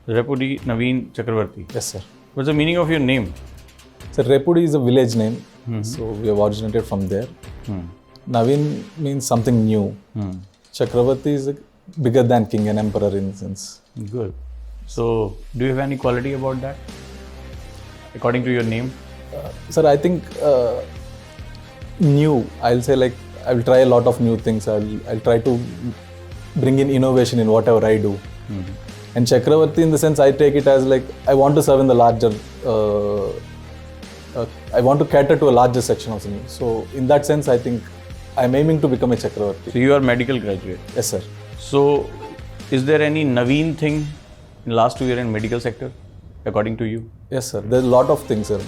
Repudi Naveen Chakrawarthy. Yes, sir. What's the meaning of your name? So Repudi is a village name, so we have originated from there. Naveen means something new. Chakravarthy is bigger than king, an emperor in a sense. Good. So, do you have any quality about that? According to your name? Sir, I think new. I'll say like I will try a lot of new things. I'll try to bring in innovation in whatever I do. And Chakravarthy, in the sense, I take it as like I want to serve in the larger. I want to cater to a larger section of me. So, in that sense, I think I'm aiming to become a Chakravarthy. So, you are medical graduate. Yes, sir. So, is there any Naveen thing in last 2 years in medical sector, according to you? Yes, sir. There's a lot of things, sir.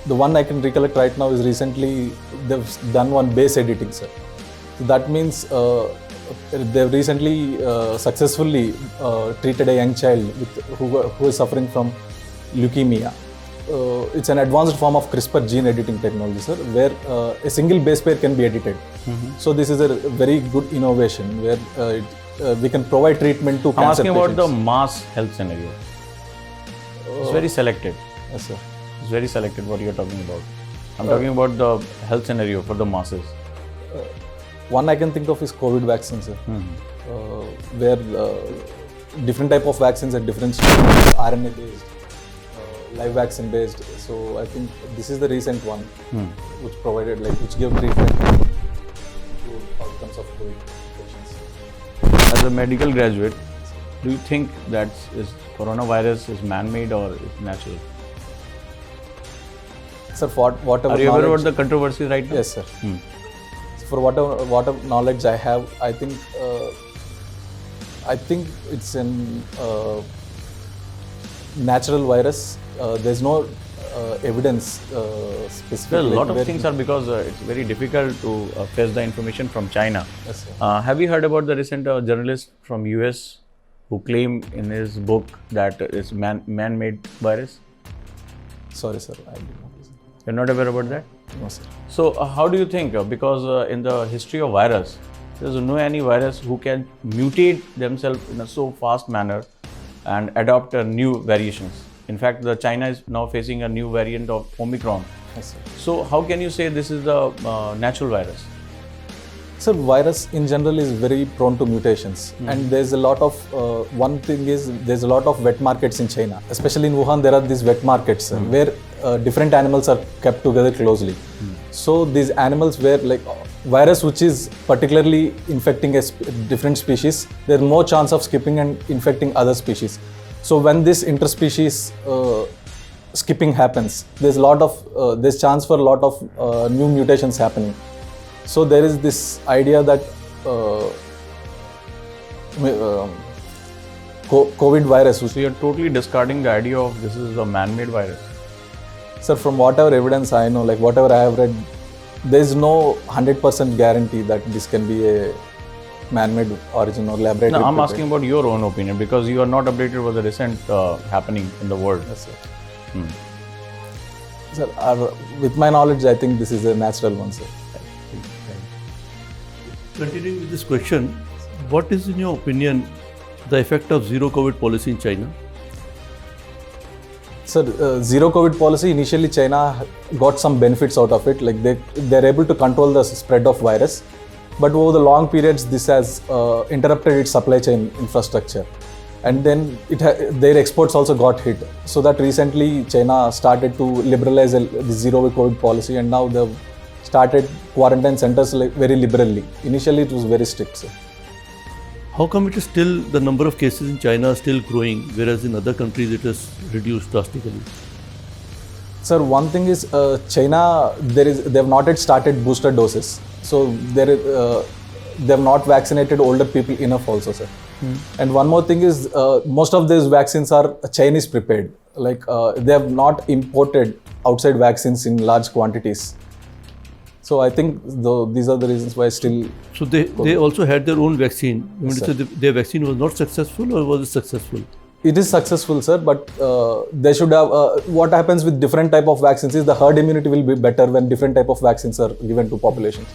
The one I can recollect right now is recently they've done one base editing, sir. So that means they've recently successfully treated a young child who is suffering from leukemia. It's an advanced form of CRISPR gene editing technology, sir, where a single base pair can be edited. So this is a very good innovation where we can provide treatment to I'm cancer asking patients. about the mass health scenario. It's very selected. Yes, sir. It's very selected what you're talking about. I'm talking about the health scenario for the masses. One I can think of is COVID vaccines, sir, where different type of vaccines at different stages, RNA based, live vaccine based. So I think this is the recent one which provided, which gave treatment to outcomes of COVID patients. As a medical graduate, do you think that coronavirus is man-made or is natural? Sir, whatever Are you aware knowledge, about the controversy right now? yes, sir. So for whatever knowledge I have, I think it's an natural virus. There's no evidence specifically. Well, a lot of things are because it's very difficult to fetch the information from China. Yes, sir. Have you heard about the recent journalist from US who claimed in his book that it's man-made virus? Sorry, sir. I did not listen. You're not aware about that? No, sir. So how do you think? Because in the history of virus, there's no any virus who can mutate themselves in a so fast manner and adopt new variations. In fact, China is now facing a new variant of Omicron. Yes, sir. So how can you say this is the natural virus? So virus in general is very prone to mutations, and there's a lot of one thing is there's a lot of wet markets in China, especially in Wuhan. There are these wet markets where different animals are kept together closely. So these animals where virus which is particularly infecting a different species, there's more chance of skipping and infecting other species. So when this interspecies skipping happens, there's chance for a lot of new mutations happening. So there is this idea that COVID virus. So you're totally discarding the idea of this is a man-made virus. Sir, from whatever evidence I know, whatever I have read, there is no 100% guarantee that this can be a man-made origin or laboratory. No, I'm asking about your own opinion because you are not updated with the recent happening in the world. Yes, sir. Sir, with my knowledge, I think this is a natural one, sir. Continuing with this question, what is in your opinion the effect of zero COVID policy in China? Sir, zero COVID policy, initially China got some benefits out of it, they're able to control the spread of virus, but over the long periods this has interrupted its supply chain infrastructure, and then their exports also got hit. So that recently China started to liberalize the zero COVID policy, and now they've started quarantine centers very liberally. Initially it was very strict, sir. How come it is still, the number of cases in China are still growing, whereas in other countries it has reduced drastically? Sir, one thing is China, they've not yet started booster doses. So they've not vaccinated older people enough also, sir. And one more thing is most of these vaccines are Chinese prepared. They have not imported outside vaccines in large quantities. So I think these are the reasons why still... So they also had their own vaccine. Yes, so their vaccine was not successful, or was it successful? It is successful, sir, but they should have... what happens with different type of vaccines is the herd immunity will be better when different type of vaccines are given to populations.